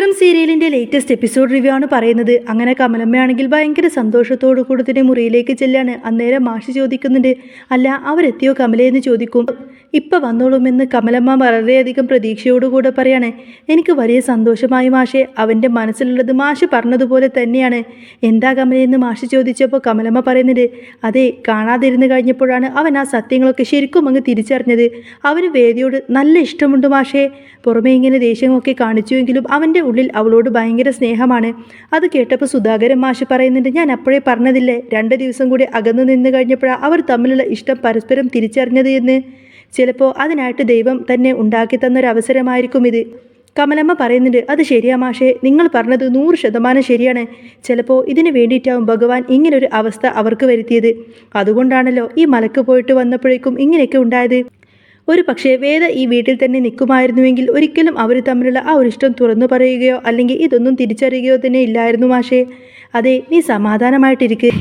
വിക്രം സീരിയലിൻ്റെ latest episode review ആണ് പറയുന്നത്. അങ്ങനെ കമലമ്മയാണെങ്കിൽ ഭയങ്കര സന്തോഷത്തോടു കൂടി തന്നെ മുറിയിലേക്ക് ചെല്ലാണ്. അന്നേരം മാഷി ചോദിക്കുന്നുണ്ട്, അല്ല അവരെത്തിയോ കമലയെന്ന് ചോദിക്കും. ഇപ്പം വന്നോളുമെന്ന് കമലമ്മ വളരെയധികം പ്രതീക്ഷയോടുകൂടെ പറയാണ്. എനിക്ക് വലിയ സന്തോഷമായി മാഷെ, അവൻ്റെ മനസ്സിലുള്ളത് മാഷ് പറഞ്ഞതുപോലെ തന്നെയാണ്. എന്താ കമലയെന്ന് മാഷി ചോദിച്ചപ്പോൾ കമലമ്മ പറയുന്നുണ്ട്, അതെ കാണാതിരുന്ന് കഴിഞ്ഞപ്പോഴാണ് അവൻ ആ സത്യങ്ങളൊക്കെ ശരിക്കും അങ്ങ് തിരിച്ചറിഞ്ഞത്. അവന് വേദിയോട് നല്ല ഇഷ്ടമുണ്ട് മാഷെ. പുറമെ ഇങ്ങനെ ദേഷ്യമൊക്കെ കാണിച്ചുവെങ്കിലും അവൻ്റെ ഉള്ളിൽ അവളോട് ഭയങ്കര സ്നേഹമാണ്. അത് കേട്ടപ്പോൾ സുധാകരൻ മാഷ് പറയുന്നുണ്ട്, ഞാൻ അപ്പോഴേ പറഞ്ഞതില്ലേ 2 ദിവസം കൂടി അകന്നു നിന്ന് കഴിഞ്ഞപ്പോഴാണ് അവർ തമ്മിലുള്ള ഇഷ്ടം പരസ്പരം തിരിച്ചറിഞ്ഞത് എന്ന്. ചിലപ്പോൾ അതിനായിട്ട് ദൈവം തന്നെ ഉണ്ടാക്കി തന്നൊരവസരമായിരിക്കും ഇത്. കമലമ്മ പറയുന്നുണ്ട്, അത് ശരിയാ മാഷേ, നിങ്ങൾ പറഞ്ഞത് 100% ശരിയാണ്. ചിലപ്പോൾ ഇതിന് വേണ്ടിയിട്ടാവും ഭഗവാൻ ഇങ്ങനൊരു അവസ്ഥ അവർക്ക് വരുത്തിയത്. അതുകൊണ്ടാണല്ലോ ഈ മലക്ക് പോയിട്ട് വന്നപ്പോഴേക്കും ഇങ്ങനെയൊക്കെ ഉണ്ടായത്. ഒരു പക്ഷേ വേദ ഈ വീട്ടിൽ തന്നെ നിൽക്കുമായിരുന്നുവെങ്കിൽ ഒരിക്കലും അവർ തമ്മിലുള്ള ആ ഒരു ഇഷ്ടം തുറന്നു പറയുകയോ അല്ലെങ്കിൽ ഇതൊന്നും തിരിച്ചറിയുകയോ തന്നെ ഇല്ലായിരുന്നു മാഷേ. അതെ, നീ സമാധാനമായിട്ടിരിക്കുക.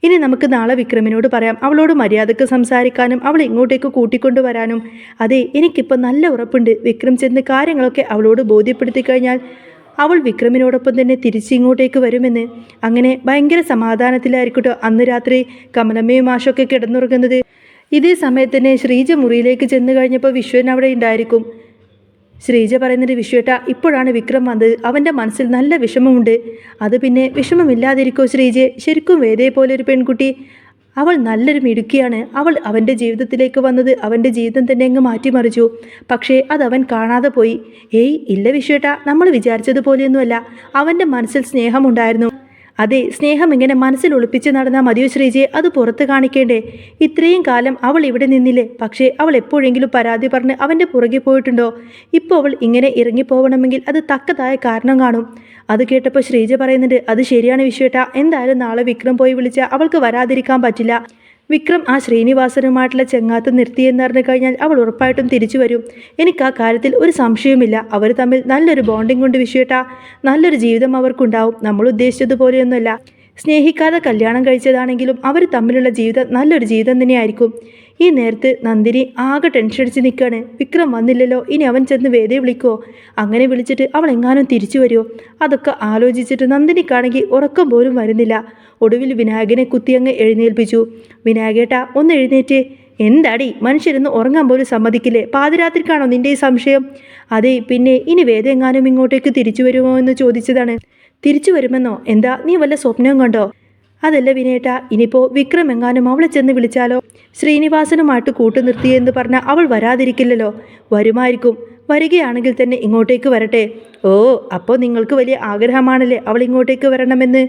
ഇനി നമുക്ക് നാളെ വിക്രമിനോട് പറയാം, അവളോട് മര്യാദക്ക് സംസാരിക്കാനും അവളെ ഇങ്ങോട്ടേക്ക് കൂട്ടിക്കൊണ്ടുവരാനും. അതെ, എനിക്കിപ്പോൾ നല്ല ഉറപ്പുണ്ട്, വിക്രം ചെന്ന് കാര്യങ്ങളൊക്കെ അവളോട് ബോധ്യപ്പെടുത്തി കഴിഞ്ഞാൽ അവൾ വിക്രമിനോടൊപ്പം തന്നെ തിരിച്ചിങ്ങോട്ടേക്ക് വരുമെന്ന്. അങ്ങനെ ഭയങ്കര സമാധാനത്തിലായിരിക്കട്ടോ അന്ന് രാത്രി കമലമ്മയും മാഷൊക്കെ കിടന്നുറങ്ങുന്നത്. ഇതേ സമയത്ത് തന്നെ ശ്രീജ മുറിയിലേക്ക് ചെന്ന് കഴിഞ്ഞപ്പോൾ വിശ്വൻ അവിടെ ഉണ്ടായിരിക്കും. ശ്രീജ പറയുന്നത്, വിശ്വേട്ട ഇപ്പോഴാണ് വിക്രം വന്നത്, അവൻ്റെ മനസ്സിൽ നല്ല വിഷമമുണ്ട്. അത് പിന്നെ വിഷമമില്ലാതിരിക്കോ ശ്രീജെ? ശരിക്കും വേദയെ പോലെ ഒരു പെൺകുട്ടി, അവൾ നല്ലൊരു മിടുക്കിയാണ്. അവൾ അവൻ്റെ ജീവിതത്തിലേക്ക് വന്നത് അവൻ്റെ ജീവിതം തന്നെ അങ്ങ് മാറ്റിമറിച്ചു. പക്ഷേ അതവൻ കാണാതെ പോയി. ഏയ് ഇല്ല വിശ്വേട്ട, നമ്മൾ വിചാരിച്ചതുപോലെയൊന്നുമല്ല. അവൻ്റെ മനസ്സിൽ സ്നേഹമുണ്ടായിരുന്നു. അതെ, സ്നേഹം ഇങ്ങനെ മനസ്സിൽ ഒളിപ്പിച്ച് നടന്നാൽ മതിയോ ശ്രീജയെ? അത് പുറത്ത് കാണിക്കേണ്ടേ? ഇത്രയും കാലം അവൾ ഇവിടെ നിന്നില്ലേ? പക്ഷേ അവൾ എപ്പോഴെങ്കിലും പരാതി പറഞ്ഞ് അവൻ്റെ പുറകെ പോയിട്ടുണ്ടോ? ഇപ്പോൾ അവൾ ഇങ്ങനെ ഇറങ്ങിപ്പോവണമെങ്കിൽ അത് തക്കതായ കാരണം കാണും. അത് കേട്ടപ്പോൾ ശ്രീജ പറയുന്നുണ്ട്, അത് ശരിയാണ് വിശ്വേട്ട, എന്തായാലും നാളെ വിക്രം പോയി വിളിച്ചാൽ അവൾക്ക് വരാതിരിക്കാൻ പറ്റില്ല. വിക്രം ആ ശ്രീനിവാസനുമായിട്ടുള്ള ചെങ്ങാത്ത് നിർത്തിയെന്നറിഞ്ഞു കഴിഞ്ഞാൽ അവൾ ഉറപ്പായിട്ടും തിരിച്ചു വരും. എനിക്ക് ആ കാര്യത്തിൽ ഒരു സംശയവുമില്ല. അവർ തമ്മിൽ നല്ലൊരു ബോണ്ടിങ് കൊണ്ട് വിശ്വേട്ട, നല്ലൊരു ജീവിതം അവർക്കുണ്ടാവും. നമ്മൾ ഉദ്ദേശിച്ചതുപോലെയൊന്നുമല്ല. സ്നേഹിക്കാതെ കല്യാണം കഴിച്ചതാണെങ്കിലും അവർ തമ്മിലുള്ള ജീവിതം നല്ലൊരു ജീവിതം തന്നെയായിരിക്കും. ഈ നേരത്ത് നന്ദിനി ആകെ ടെൻഷൻ അടിച്ച് നിൽക്കുകയാണ്. വിക്രം വന്നില്ലല്ലോ, ഇനി അവൻ ചെന്ന് വേദയെ വിളിക്കുമോ? അങ്ങനെ വിളിച്ചിട്ട് അവൾ എങ്ങാനും തിരിച്ചു വരുമോ? അതൊക്കെ ആലോചിച്ചിട്ട് നന്ദിനിക്കാണെങ്കിൽ ഉറക്കം പോലും വരുന്നില്ല. ഒടുവിൽ വിനായകനെ കുത്തിയങ്ങ് എഴുന്നേൽപ്പിച്ചു. വിനായകേട്ടാ ഒന്ന് എഴുന്നേറ്റ്. എന്താടി, മനുഷ്യരൊന്ന് ഉറങ്ങാൻ പോലും സമ്മതിക്കില്ലേ? പാതിരാത്രിക്കാണോ നിൻ്റെ ഈ സംശയം? അതെ, പിന്നെ ഇനി വേദ എങ്ങാനും ഇങ്ങോട്ടേക്ക് തിരിച്ചു വരുമോ എന്ന് ചോദിച്ചതാണ്. തിരിച്ചു വരുമെന്നോ? എന്താ നീ വല്ല സ്വപ്നവും കണ്ടോ? അതല്ല വിനേട്ട, ഇനിയിപ്പോൾ വിക്രം എങ്ങാനും അവളെ ചെന്ന് വിളിച്ചാലോ? ശ്രീനിവാസനുമായിട്ട് കൂട്ടുനിർത്തിയെന്ന് പറഞ്ഞാൽ അവൾ വരാതിരിക്കില്ലല്ലോ. വരുമായിരിക്കും. വരികയാണെങ്കിൽ തന്നെ ഇങ്ങോട്ടേക്ക് വരട്ടെ. ഓ, അപ്പോൾ നിങ്ങൾക്ക് വലിയ ആഗ്രഹമാണല്ലേ അവൾ ഇങ്ങോട്ടേക്ക് വരണമെന്ന്?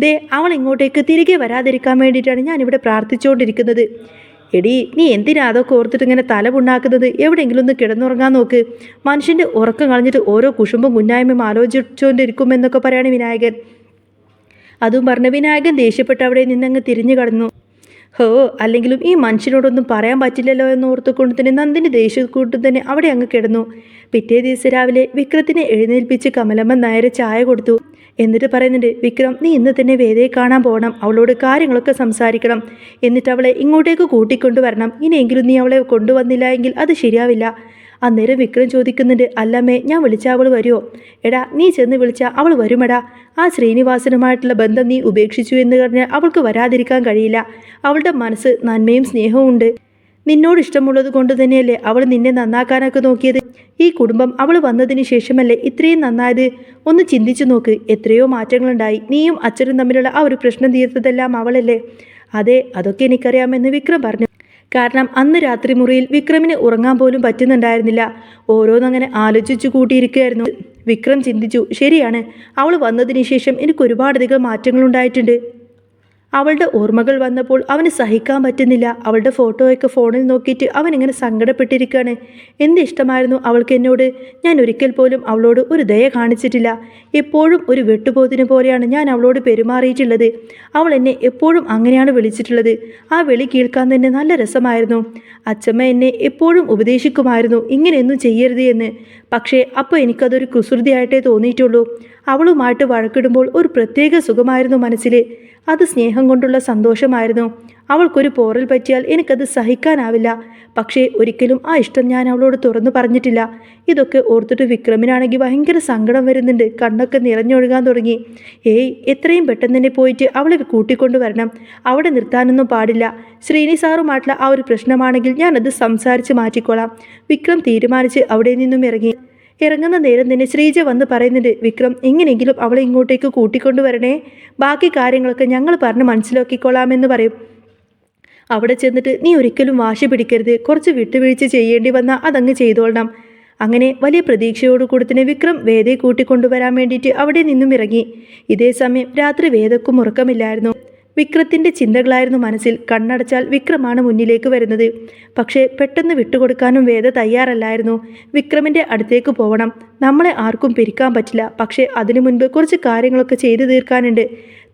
ദേ, അവൾ ഇങ്ങോട്ടേക്ക് തിരികെ വരാതിരിക്കാൻ വേണ്ടിയിട്ടാണ് ഞാനിവിടെ പ്രാർത്ഥിച്ചുകൊണ്ടിരിക്കുന്നത്. എടി, നീ എന്തിനാ അതൊക്കെ ഓർത്തിട്ട് ഇങ്ങനെ തല പുണ്ണാക്കുന്നത്? എവിടെയെങ്കിലും ഒന്ന് കിടന്നുറങ്ങാൻ നോക്ക്. മനുഷ്യൻ്റെ ഉറക്കം കളഞ്ഞിട്ട് ഓരോ കുശുമ്പും കുന്നായ്മയും ആലോചിച്ചുകൊണ്ടിരിക്കുമെന്നൊക്കെ പറയാണ് വിനായകൻ. അതും പറഞ്ഞ് വിനായകൻ ദേഷ്യപ്പെട്ട് അവിടെ നിന്നങ്ങ് തിരിഞ്ഞു കടന്നു. ഹോ, അല്ലെങ്കിലും ഈ മനുഷ്യനോടൊന്നും പറയാൻ പറ്റില്ലല്ലോ എന്ന് ഓർത്തുകൊണ്ട് തന്നെ നന്ദിനി ദേഷ്യക്കൂട്ടും തന്നെ അവിടെ അങ്ങ് കിടന്നു. പിറ്റേ ദിവസം രാവിലെ വിക്രത്തിനെ എഴുന്നേൽപ്പിച്ച് കമലമ്മ നേരെ ചായ കൊടുത്തു. എന്നിട്ട് പറയുന്നുണ്ട്, വിക്രം നീ ഇന്ന് തന്നെ വേദയെ കാണാൻ പോകണം, അവളോട് കാര്യങ്ങളൊക്കെ സംസാരിക്കണം. എന്നിട്ട് അവളെ ഇങ്ങോട്ടേക്ക് കൂട്ടിക്കൊണ്ടുവരണം. ഇനിയെങ്കിലും നീ അവളെ കൊണ്ടുവന്നില്ല എങ്കിൽ അത് ശരിയാവില്ല. അന്നേരം വിക്രം ചോദിക്കുന്നുണ്ട്, അല്ലമ്മേ, ഞാൻ വിളിച്ചാൽ അവൾ വരുമോ? എടാ, നീ ചെന്ന് വിളിച്ചാൽ അവൾ വരുമെടാ. ആ ശ്രീനിവാസനുമായിട്ടുള്ള ബന്ധം നീ ഉപേക്ഷിച്ചു എന്ന് പറഞ്ഞാൽ അവൾക്ക് വരാതിരിക്കാൻ കഴിയില്ല. അവളുടെ മനസ്സ് നന്മയും സ്നേഹവും ഉണ്ട്. നിന്നോട് ഇഷ്ടമുള്ളത് കൊണ്ട് തന്നെയല്ലേ അവൾ നിന്നെ നന്നാക്കാനൊക്കെ നോക്കിയത്. ഈ കുടുംബം അവൾ വന്നതിന് ശേഷമല്ലേ ഇത്രയും നന്നായത്? ഒന്ന് ചിന്തിച്ചു നോക്ക്, എത്രയോ മാറ്റങ്ങളുണ്ടായി. നീയും അച്ഛനും തമ്മിലുള്ള ആ ഒരു പ്രശ്നം തീർത്തതെല്ലാം അവളല്ലേ? അതെ, അതൊക്കെ എനിക്കറിയാമെന്ന് വിക്രം പറഞ്ഞു. കാരണം അന്ന് രാത്രി മുറിയിൽ വിക്രമിന് ഉറങ്ങാൻ പോലും പറ്റുന്നുണ്ടായിരുന്നില്ല. ഓരോന്നങ്ങനെ ആലോചിച്ചു കൂട്ടിയിരിക്കുകയായിരുന്നു. വിക്രം ചിന്തിച്ചു, ശരിയാണ്, അവൾ വന്നതിന് ശേഷം എനിക്ക് ഒരുപാടധികം മാറ്റങ്ങളുണ്ടായിട്ടുണ്ട്. അവളുടെ ഓർമ്മകൾ വന്നപ്പോൾ അവന് സഹിക്കാൻ പറ്റുന്നില്ല. അവളുടെ ഫോട്ടോയൊക്കെ ഫോണിൽ നോക്കിയിട്ട് അവനിങ്ങനെ സങ്കടപ്പെട്ടിരിക്കുകയാണ്. എന്തിഷ്ടമായിരുന്നു അവൾക്ക് എന്നോട്. ഞാൻ ഒരിക്കൽ പോലും അവളോട് ഒരു ദയ കാണിച്ചിട്ടില്ല. എപ്പോഴും ഒരു വെട്ടുപോതിന് പോലെയാണ് ഞാൻ അവളോട് പെരുമാറിയിട്ടുള്ളത്. അവൾ എന്നെ എപ്പോഴും അങ്ങനെയാണ് വിളിച്ചിട്ടുള്ളത്. ആ വിളി കേൾക്കാൻ തന്നെ നല്ല രസമായിരുന്നു. അച്ഛമ്മ എന്നെ എപ്പോഴും ഉപദേശിക്കുമായിരുന്നു, ഇങ്ങനെയൊന്നും ചെയ്യരുത് എന്ന്. പക്ഷേ അപ്പോൾ എനിക്കതൊരു കുസൃതിയായിട്ടേ തോന്നിയിട്ടുള്ളൂ. അവളുമായിട്ട് വഴക്കിടുമ്പോൾ ഒരു പ്രത്യേക സുഖമായിരുന്നു മനസ്സിൽ. അത് സ്നേഹം കൊണ്ടുള്ള സന്തോഷമായിരുന്നു. അവൾക്കൊരു പോറൽ പറ്റിയാൽ എനിക്കത് സഹിക്കാനാവില്ല. പക്ഷേ ഒരിക്കലും ആ ഇഷ്ടം ഞാൻ അവളോട് തുറന്നു പറഞ്ഞിട്ടില്ല. ഇതൊക്കെ ഓർത്തിട്ട് വിക്രമിനാണെങ്കിൽ ഭയങ്കര സങ്കടം വരുന്നുണ്ട്. കണ്ണൊക്കെ നിറഞ്ഞൊഴുകാൻ തുടങ്ങി. ഏയ്, എത്രയും പെട്ടെന്ന് തന്നെ പോയിട്ട് അവളെ കൂട്ടിക്കൊണ്ടുവരണം. അവിടെ നിർത്താനൊന്നും പാടില്ല. ശ്രീനി സാറുമായിട്ടുള്ള ആ ഒരു പ്രശ്നമാണെങ്കിൽ ഞാനത് സംസാരിച്ച് മാറ്റിക്കോളാം. വിക്രം തീരുമാനിച്ച് അവിടെ നിന്നും ഇറങ്ങി. ഇറങ്ങുന്ന നേരം തന്നെ ശ്രീജ വന്ന് പറയുന്നുണ്ട്, വിക്രം എങ്ങനെയെങ്കിലും അവളെ ഇങ്ങോട്ടേക്ക് കൂട്ടിക്കൊണ്ടുവരണേ, ബാക്കി കാര്യങ്ങളൊക്കെ ഞങ്ങൾ പറഞ്ഞ് മനസ്സിലാക്കിക്കൊള്ളാമെന്ന് പറയും. അവിടെ ചെന്നിട്ട് നീ ഒരിക്കലും വാശി പിടിക്കരുത്, കുറച്ച് വിട്ടുവീഴ്ച ചെയ്യേണ്ടി വന്നാൽ അതങ്ങ് ചെയ്തോളണം. അങ്ങനെ വലിയ പ്രതീക്ഷയോട് കൂടി തന്നെ വിക്രം വേദയെ കൂട്ടിക്കൊണ്ടുവരാൻ വേണ്ടിയിട്ട് അവിടെ നിന്നും ഇറങ്ങി. ഇതേ സമയം രാത്രി വേദക്കും ഉറക്കമില്ലായിരുന്നു. വിക്രത്തിൻ്റെ ചിന്തകളായിരുന്നു മനസ്സിൽ. കണ്ണടച്ചാൽ വിക്രമാണ് മുന്നിലേക്ക് വരുന്നത്. പക്ഷേ പെട്ടെന്ന് വിട്ടുകൊടുക്കാനും വേദ തയ്യാറല്ലായിരുന്നു. വിക്രമിൻ്റെ അടുത്തേക്ക് പോകണം, നമ്മളെ ആർക്കും പിരിക്കാൻ പറ്റില്ല. പക്ഷേ അതിനു മുൻപ് കുറച്ച് കാര്യങ്ങളൊക്കെ ചെയ്തു തീർക്കാനുണ്ട്.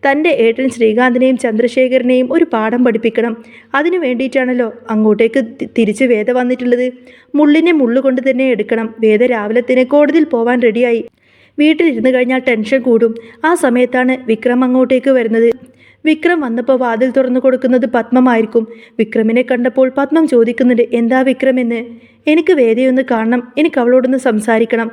തൻ്റെ ഏട്ടൻ ശ്രീകാന്തിനെയും ചന്ദ്രശേഖരനെയും ഒരു പാഠം പഠിപ്പിക്കണം. അതിനു വേണ്ടിയിട്ടാണല്ലോ അങ്ങോട്ടേക്ക് തിരിച്ച് വേദ വന്നിട്ടുള്ളത്. മുള്ളിനെ മുള്ളുകൊണ്ട് തന്നെ എടുക്കണം. വേദ രാവിലെ തന്നെ കോടതിയിൽ പോവാൻ റെഡിയായി. വീട്ടിലിരുന്ന് കഴിഞ്ഞാൽ ടെൻഷൻ കൂടും. ആ സമയത്താണ് വിക്രം അങ്ങോട്ടേക്ക് വരുന്നത്. വിക്രം വന്നപ്പോൾ വാതിൽ തുറന്നു കൊടുക്കുന്നത് പത്മമായിരിക്കും. വിക്രമിനെ കണ്ടപ്പോൾ പത്മം ചോദിക്കുന്നുണ്ട്, എന്താ വിക്രം എന്ന്. എനിക്ക് വേദയൊന്ന് കാണണം, എനിക്ക് അവളോടൊന്ന് സംസാരിക്കണം.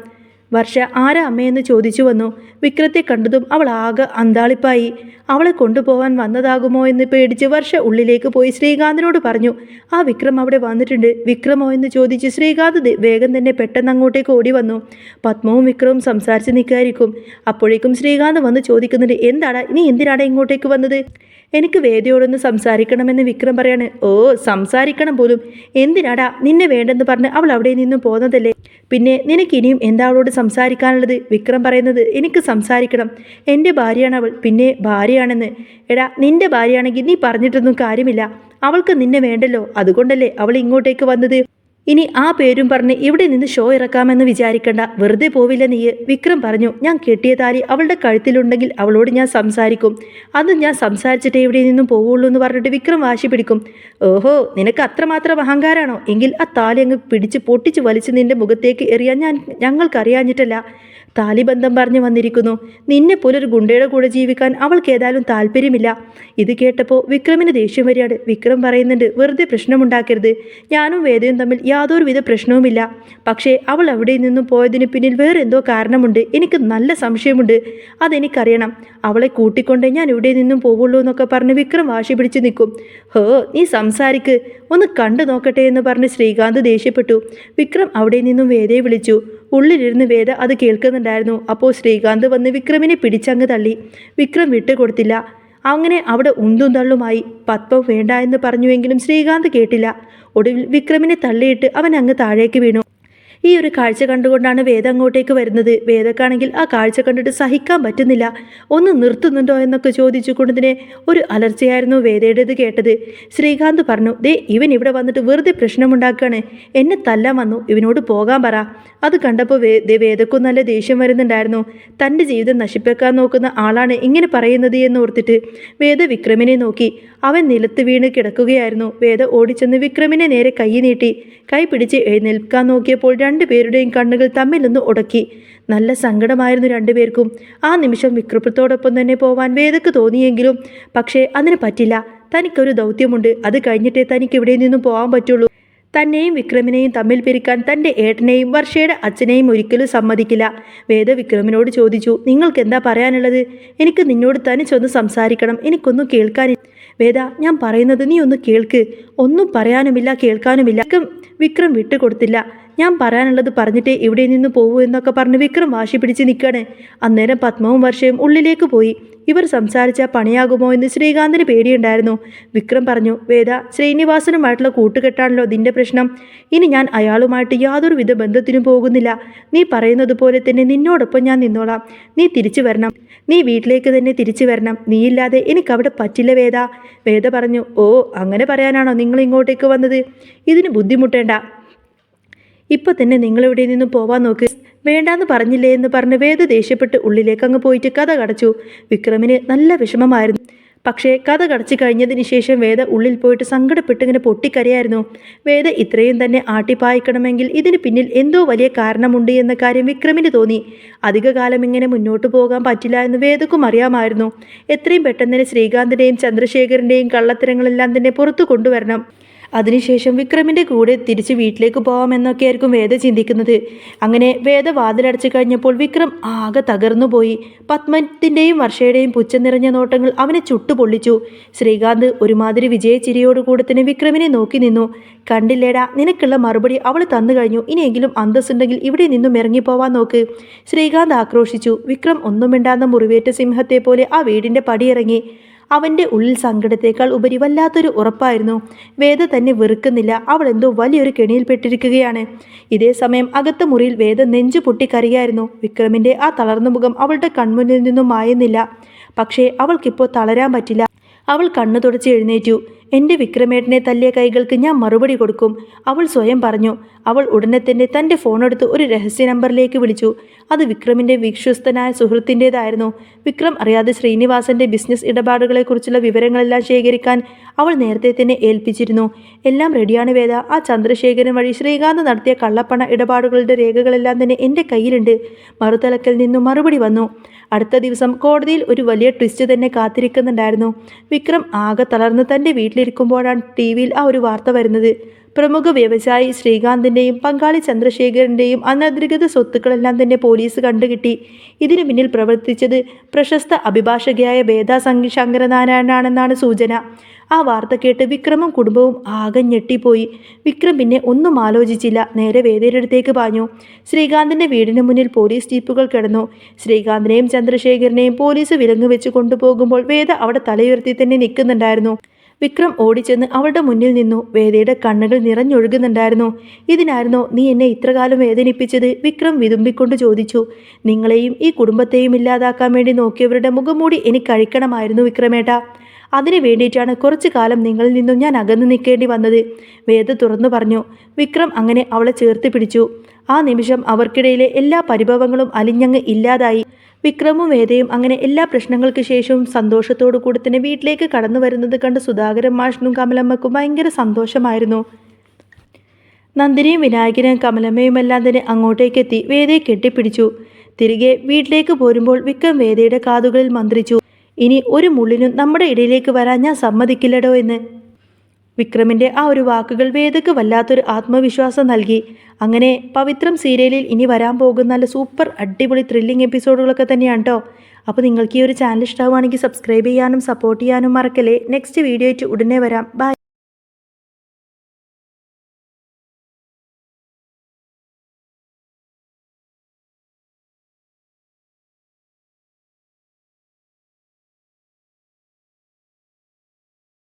വർഷ ആരാ അമ്മയെന്ന് ചോദിച്ചു വന്നു. വിക്രത്തെ കണ്ടതും അവൾ ആകെ അന്താളിപ്പായി. അവളെ കൊണ്ടുപോകാൻ വന്നതാകുമോ എന്ന് പേടിച്ച് വർഷ ഉള്ളിലേക്ക് പോയി ശ്രീകാന്തിനോട് പറഞ്ഞു, ആ വിക്രം അവിടെ വന്നിട്ടുണ്ട്. വിക്രമോ എന്ന് ചോദിച്ച് ശ്രീകാന്ത് വേഗം തന്നെ പെട്ടെന്ന് അങ്ങോട്ടേക്ക് ഓടി വന്നു. പത്മവും വിക്രവും സംസാരിച്ച് നിൽക്കായിരിക്കും. അപ്പോഴേക്കും ശ്രീകാന്ത് വന്ന് ചോദിക്കുന്നുണ്ട്, എന്താടാ നീ എന്തിനാടാ ഇങ്ങോട്ടേക്ക് വന്നത്? എനിക്ക് വേദയോടൊന്ന് സംസാരിക്കണമെന്ന് വിക്രം പറയാണ്. ഓ, സംസാരിക്കണം പോലും? എന്തിനാടാ? നിന്നെ വേണ്ടെന്ന് പറഞ്ഞ് അവൾ അവിടെ നിന്നും പോന്നതല്ലേ. പിന്നെ നിനക്കിനിയും എന്താ അവളോട് സംസാരിക്കാനുള്ളത്? വിക്രം പറയുന്നത്, എനിക്ക് സംസാരിക്കണം. എൻ്റെ ഭാര്യയാണ് അവൾ. പിന്നെ ഭാര്യയാണെന്ന്. എടാ, നിന്റെ ഭാര്യയാണെങ്കിൽ നീ പറഞ്ഞിട്ടൊന്നും കാര്യമില്ല. അവൾക്ക് നിന്നെ വേണ്ടല്ലോ, അതുകൊണ്ടല്ലേ അവൾ ഇങ്ങോട്ടേക്ക് വന്നത്. ഇനി ആ പേരും പറഞ്ഞ് ഇവിടെ നിന്ന് ഷോ ഇറക്കാമെന്ന് വിചാരിക്കണ്ട, വെറുതെ പോവില്ല നീ. വിക്രം പറഞ്ഞു, ഞാൻ കെട്ടിയ താലി അവളുടെ കഴുത്തിലുണ്ടെങ്കിൽ അവളോട് ഞാൻ സംസാരിക്കും. അത് ഞാൻ സംസാരിച്ചിട്ടേ ഇവിടെ നിന്നും പോവുള്ളൂ എന്ന് പറഞ്ഞിട്ട് വിക്രം വാശി പിടിക്കും. ഓഹോ, നിനക്ക് അത്രമാത്രം അഹങ്കാരാണോ? എങ്കിൽ ആ താലി അങ്ങ് പിടിച്ച് പൊട്ടിച്ച് വലിച്ച് നിന്റെ മുഖത്തേക്ക് എറിയാൻ ഞങ്ങൾക്കറിയാഞ്ഞിട്ടല്ല. താലിബന്ധം പറഞ്ഞു വന്നിരിക്കുന്നു. നിന്നെ പോലൊരു ഗുണ്ടയുടെ കൂടെ ജീവിക്കാൻ അവൾക്ക് ഏതായാലും താല്പര്യമില്ല. ഇത് കേട്ടപ്പോൾ വിക്രമിന് ദേഷ്യം വരികയാണ്. വിക്രം പറയുന്നുണ്ട്, വെറുതെ പ്രശ്നമുണ്ടാക്കരുത്. ഞാനും വേദയും തമ്മിൽ യാതൊരുവിധ പ്രശ്നവുമില്ല. പക്ഷേ അവൾ അവിടെ നിന്നും പോയതിന് പിന്നിൽ വേറെ എന്തോ കാരണമുണ്ട്. എനിക്ക് നല്ല സംശയമുണ്ട്. അതെനിക്കറിയണം. അവളെ കൂട്ടിക്കൊണ്ടേ ഞാൻ ഇവിടെ നിന്നും പോവുള്ളൂ എന്നൊക്കെ പറഞ്ഞ് വിക്രം വാശി പിടിച്ച് നിൽക്കും. ഹോ, നീ സംസാരിക്ക്, ഒന്ന് കണ്ടു നോക്കട്ടെ എന്ന് പറഞ്ഞ് ശ്രീകാന്ത് ദേഷ്യപ്പെട്ടു. വിക്രം അവിടെ നിന്നും വേദയെ വിളിച്ചു. ഉള്ളിലിരുന്ന് വേദ അത് കേൾക്കുന്നുണ്ടായിരുന്നു. അപ്പോൾ ശ്രീകാന്ത് വന്ന് വിക്രമിനെ പിടിച്ചങ്ങ് തള്ളി. വിക്രം വിട്ടുകൊടുത്തില്ല. അങ്ങനെ അവിടെ ഉന്തും തള്ളുമായി. പത്മം വേണ്ട എന്ന് പറഞ്ഞുവെങ്കിലും ശ്രീകാന്ത് കേട്ടില്ല. ഒടുവിൽ വിക്രമിനെ തള്ളിയിട്ട് അവൻ അങ്ങ് താഴേക്ക് വീണു. ഈ ഒരു കാഴ്ച കണ്ടുകൊണ്ടാണ് വേദ അങ്ങോട്ടേക്ക് വരുന്നത്. വേദക്കാണെങ്കിൽ ആ കാഴ്ച കണ്ടിട്ട് സഹിക്കാൻ പറ്റുന്നില്ല. ഒന്ന് നിർത്തുന്നുണ്ടോ എന്നൊക്കെ ചോദിച്ചുകൊണ്ടതിനെ ഒരു അലർച്ചയായിരുന്നു വേദയുടേത് കേട്ടത്. ശ്രീകാന്ത് പറഞ്ഞു, ദേ ഇവൻ ഇവിടെ വന്നിട്ട് വെറുതെ പ്രശ്നമുണ്ടാക്കുകയാണ്. എന്നെ തല്ലാൻ വന്നു, ഇവനോട് പോകാൻ പറ. അത് കണ്ടപ്പോൾ വേദക്കും നല്ല ദേഷ്യം വരുന്നുണ്ടായിരുന്നു. തൻ്റെ ജീവിതം നശിപ്പിക്കാൻ നോക്കുന്ന ആളാണ് ഇങ്ങനെ പറയുന്നത് എന്ന് ഓർത്തിട്ട് വേദ വിക്രമിനെ നോക്കി. അവൻ നിലത്ത് വീണ് കിടക്കുകയായിരുന്നു. വേദ ഓടിച്ചെന്ന് വിക്രമിനെ നേരെ കൈ നീട്ടി. കൈ പിടിച്ച് എഴുന്നേൽക്കാൻ നോക്കിയപ്പോൾ രണ്ടുപേരുടെയും കണ്ണുകൾ തമ്മിലൊന്ന് ഉടക്കി. നല്ല സങ്കടമായിരുന്നു രണ്ടുപേർക്കും. ആ നിമിഷം വിക്രമത്തോടൊപ്പം തന്നെ പോവാൻ വേദക്ക് തോന്നിയെങ്കിലും പക്ഷേ അതിന് പറ്റില്ല. തനിക്കൊരു ദൗത്യമുണ്ട്. അത് കഴിഞ്ഞിട്ടേ തനിക്ക് ഇവിടെ നിന്നും പോകാൻ പറ്റുള്ളൂ. തന്നെയും വിക്രമിനെയും തമ്മിൽ പിരിക്കാൻ തൻ്റെ ഏട്ടനെയും വർഷയുടെ അച്ഛനെയും ഒരിക്കലും സമ്മതിക്കില്ല. വേദ വിക്രമിനോട് ചോദിച്ചു, നിങ്ങൾക്ക് എന്താ പറയാനുള്ളത്? എനിക്ക് നിന്നോട് തനിച്ചൊന്ന് സംസാരിക്കണം, എനിക്കൊന്നും കേൾക്കാൻ. വേദ, ഞാൻ പറയുന്നത് നീ ഒന്ന് കേൾക്ക്. ഒന്നും പറയാനുമില്ല കേൾക്കാനുമില്ല. വിക്രം വിട്ടുകൊടുത്തില്ല. ഞാൻ പറയാനുള്ളത് പറഞ്ഞിട്ടേ ഇവിടെ നിന്ന് പോകൂ എന്നൊക്കെ പറഞ്ഞ് വിക്രം വാശി പിടിച്ച് നിൽക്കുകയാണ്. അന്നേരം പത്മവും വർഷയും ഉള്ളിലേക്ക് പോയി. ഇവർ സംസാരിച്ച പണിയാകുമോ എന്ന് ശ്രീകാന്തിന് പേടിയുണ്ടായിരുന്നു. വിക്രം പറഞ്ഞു, വേദ, ശ്രീനിവാസനുമായിട്ടുള്ള കൂട്ടുകെട്ടാണല്ലോ നിന്റെ പ്രശ്നം. ഇനി ഞാൻ അയാളുമായിട്ട് യാതൊരുവിധ ബന്ധത്തിനും പോകുന്നില്ല. നീ പറയുന്നത് പോലെ തന്നെ നിന്നോടൊപ്പം ഞാൻ നിന്നോളാം. നീ തിരിച്ചു വരണം. നീ വീട്ടിലേക്ക് തന്നെ തിരിച്ചു വരണം. നീയില്ലാതെ എനിക്കവിടെ പറ്റില്ല വേദ. വേദ പറഞ്ഞു, ഓ, അങ്ങനെ പറയാനാണോ നിങ്ങൾ ഇങ്ങോട്ടേക്ക് വന്നത്? ഇതിന് ബുദ്ധിമുട്ടേണ്ട. ഇപ്പം തന്നെ നിങ്ങളിവിടെ നിന്നും പോവാൻ നോക്ക്. വേണ്ടാന്ന് പറഞ്ഞില്ലേ എന്ന് പറഞ്ഞ് വേദ ദേഷ്യപ്പെട്ട് ഉള്ളിലേക്ക് അങ്ങ് പോയിട്ട് കഥ കടച്ചു. വിക്രമിന് നല്ല വിഷമമായിരുന്നു. പക്ഷേ കഥ കടച്ചു കഴിഞ്ഞതിന് ശേഷം വേദ ഉള്ളിൽ പോയിട്ട് സങ്കടപ്പെട്ടിങ്ങനെ പൊട്ടിക്കരയായിരുന്നു. വേദ ഇത്രയും തന്നെ ആട്ടിപ്പായിക്കണമെങ്കിൽ ഇതിന് പിന്നിൽ എന്തോ വലിയ കാരണമുണ്ട് എന്ന കാര്യം വിക്രമിന് തോന്നി. അധികകാലം ഇങ്ങനെ മുന്നോട്ട് പോകാൻ പറ്റില്ല എന്ന് വേദക്കും അറിയാമായിരുന്നു. എത്രയും പെട്ടെന്ന് തന്നെ ശ്രീകാന്തിൻ്റെയും ചന്ദ്രശേഖരൻ്റെയും കള്ളത്തരങ്ങളെല്ലാം തന്നെ പുറത്തു കൊണ്ടുവരണം. അതിനുശേഷം വിക്രമിൻ്റെ കൂടെ തിരിച്ച് വീട്ടിലേക്ക് പോകാമെന്നൊക്കെയായിരിക്കും വേദ ചിന്തിക്കുന്നത്. അങ്ങനെ വേദ വാതിലടച്ചു കഴിഞ്ഞപ്പോൾ വിക്രം ആകെ തകർന്നുപോയി. പത്മത്തിൻ്റെയും വർഷയുടെയും പുച്ഛം നിറഞ്ഞ നോട്ടങ്ങൾ അവനെ ചുട്ടുപൊള്ളിച്ചു. ശ്രീകാന്ത് ഒരുമാതിരി വിജയച്ചിരിയോടുകൂടെ തന്നെ വിക്രമിനെ നോക്കി നിന്നു. കണ്ടില്ലേടാ, നിനക്കുള്ള മറുപടി അവൾ തന്നു കഴിഞ്ഞു. ഇനിയെങ്കിലും അന്തസ്സുണ്ടെങ്കിൽ ഇവിടെ നിന്നും ഇറങ്ങിപ്പോവാൻ നോക്ക്, ശ്രീകാന്ത് ആക്രോശിച്ചു. വിക്രം ഒന്നും മിണ്ടാന്ന മുറിവേറ്റ സിംഹത്തെ പോലെ ആ വീടിൻ്റെ പടിയിറങ്ങി. അവൻ്റെ ഉള്ളിൽ സങ്കടത്തേക്കാൾ ഉപരി വല്ലാത്തൊരു ഉറപ്പായിരുന്നു. വേദ തന്നെ വെറുക്കുന്നില്ല, അവൾ എന്തോ വലിയൊരു കെണിയിൽപ്പെട്ടിരിക്കുകയാണ്. ഇതേ സമയം അകത്ത മുറിയിൽ വേദ നെഞ്ചു പൊട്ടിക്കരയായിരുന്നു. വിക്രമിൻ്റെ ആ തളർന്ന മുഖം അവളുടെ കൺമുന്നിൽ നിന്നും മായുന്നില്ല. പക്ഷേ അവൾക്കിപ്പോൾ തളരാൻ പറ്റില്ല. അവൾ കണ്ണു തുടച്ച് എഴുന്നേറ്റു. എൻ്റെ വിക്രമേട്ടനെ തല്ലിയ കൈകൾക്ക് ഞാൻ മറുപടി കൊടുക്കും, അവൾ സ്വയം പറഞ്ഞു. അവൾ ഉടനെ തന്നെ തൻ്റെ ഫോണെടുത്ത് ഒരു രഹസ്യ നമ്പറിലേക്ക് വിളിച്ചു. അത് വിക്രമിൻ്റെ വിശ്വസ്തനായ സുഹൃത്തിൻ്റേതായിരുന്നു. വിക്രം അറിയാതെ ശ്രീനിവാസൻ്റെ ബിസിനസ് ഇടപാടുകളെക്കുറിച്ചുള്ള വിവരങ്ങളെല്ലാം ശേഖരിക്കാൻ അവൾ നേരത്തെ തന്നെ ഏൽപ്പിച്ചിരുന്നു. എല്ലാം റെഡിയാണ് വേദ. ആ ചന്ദ്രശേഖരൻ വഴി ശ്രീകാന്ത് നടത്തിയ കള്ളപ്പണ ഇടപാടുകളുടെ രേഖകളെല്ലാം തന്നെ എൻ്റെ കയ്യിലുണ്ട്. മറുതലക്കൽ നിന്നും മറുപടി വന്നു. അടുത്ത ദിവസം കോടതിയിൽ ഒരു വലിയ ട്വിസ്റ്റ് തന്നെ കാത്തിരിക്കുന്നുണ്ടായിരുന്നു. വിക്രം ആകെ തളർന്ന് തൻ്റെ വീട്ടിലിരിക്കുമ്പോഴാണ് ടി വിയിൽ ആ ഒരു വാർത്ത വരുന്നത്. പ്രമുഖ വ്യവസായി ശ്രീകാന്തിൻ്റെയും പങ്കാളി ചന്ദ്രശേഖരൻ്റെയും അനധികൃത സ്വത്തുക്കളെല്ലാം തന്നെ പോലീസ് കണ്ടുകിട്ടി. ഇതിനു പിന്നിൽ പ്രവർത്തിച്ചത് പ്രശസ്ത അഭിഭാഷകയായ വേദ ശങ്കരനാരായണനാണെന്നാണ് സൂചന. ആ വാർത്ത കേട്ട് വിക്രമും കുടുംബവും ആകെ ഞെട്ടിപ്പോയി. വിക്രം പിന്നെ ഒന്നും ആലോചിച്ചില്ല, നേരെ വേദയുടെ അടുത്തേക്ക് പാഞ്ഞു. ശ്രീകാന്തിൻ്റെ വീടിന് മുന്നിൽ പോലീസ് ജീപ്പുകൾ കിടന്നു. ശ്രീകാന്തിനെയും ചന്ദ്രശേഖരനെയും പോലീസ് വിലങ്ങ് വെച്ച് കൊണ്ടുപോകുമ്പോൾ വേദ അവിടെ തലയുയർത്തി തന്നെ നിൽക്കുന്നുണ്ടായിരുന്നു. വിക്രം ഓടിച്ചെന്ന് അവളുടെ മുന്നിൽ നിന്നു. വേദയുടെ കണ്ണുകൾ നിറഞ്ഞൊഴുകുന്നുണ്ടായിരുന്നു. ഇതിനായിരുന്നോ നീ എന്നെ ഇത്രകാലം വേദനിപ്പിച്ചത്? വിക്രം വിതുമ്പിക്കൊണ്ട് ചോദിച്ചു. നിങ്ങളെയും ഈ കുടുംബത്തെയും ഇല്ലാതാക്കാൻ വേണ്ടി നോക്കിയവരുടെ മുഖംമൂടി എനിക്ക് അഴിക്കണമായിരുന്നു വിക്രമേട്ട. അതിനു വേണ്ടിയിട്ടാണ് കുറച്ചു കാലം നിങ്ങളിൽ നിന്നും ഞാൻ അകന്നു നിൽക്കേണ്ടി വന്നത്, വേദ തുറന്നു പറഞ്ഞു. വിക്രം അങ്ങനെ അവളെ ചേർത്ത് പിടിച്ചു. ആ നിമിഷം അവർക്കിടയിലെ എല്ലാ പരിഭവങ്ങളും അലിഞ്ഞങ്ങ് ഇല്ലാതായി. വിക്രമും വേദയും അങ്ങനെ എല്ലാ പ്രശ്നങ്ങൾക്ക് ശേഷവും സന്തോഷത്തോടു കൂടി തന്നെ വീട്ടിലേക്ക് കടന്നു വരുന്നത് കണ്ട് സുധാകരൻ മാഷിനും കമലമ്മക്കും ഭയങ്കര സന്തോഷമായിരുന്നു. നന്ദിനിയും വിനായകനും കമലമ്മയും എല്ലാം തന്നെ അങ്ങോട്ടേക്കെത്തി വേദയെ കെട്ടിപ്പിടിച്ചു. തിരികെ വീട്ടിലേക്ക് പോരുമ്പോൾ വിക്രം വേദയുടെ കാതുകളിൽ മന്ത്രിച്ചു. ഇനി ഒരു മുള്ളിനും നമ്മുടെ ഇടയിലേക്ക് വരാൻ ഞാൻ സമ്മതിക്കില്ലടോ എന്ന്. വിക്രമിൻ്റെ ആ ഒരു വാക്കുകൾ വേദയ്ക്ക് വല്ലാത്തൊരു ആത്മവിശ്വാസം നൽകി. അങ്ങനെ പവിത്രം സീരിയലിൽ ഇനി വരാൻ പോകുന്ന നല്ല സൂപ്പർ അടിപൊളി ത്രില്ലിംഗ് എപ്പിസോഡുകളൊക്കെ തന്നെയാണ് കേട്ടോ. അപ്പോൾ നിങ്ങൾക്ക് ഈ ഒരു ചാനൽ ഇഷ്ടമാവുകയാണെങ്കിൽ സബ്സ്ക്രൈബ് ചെയ്യാനും സപ്പോർട്ട് ചെയ്യാനും മറക്കല്ലേ. നെക്സ്റ്റ് വീഡിയോ ആയിട്ട് ഉടനെ വരാം. ബൈ.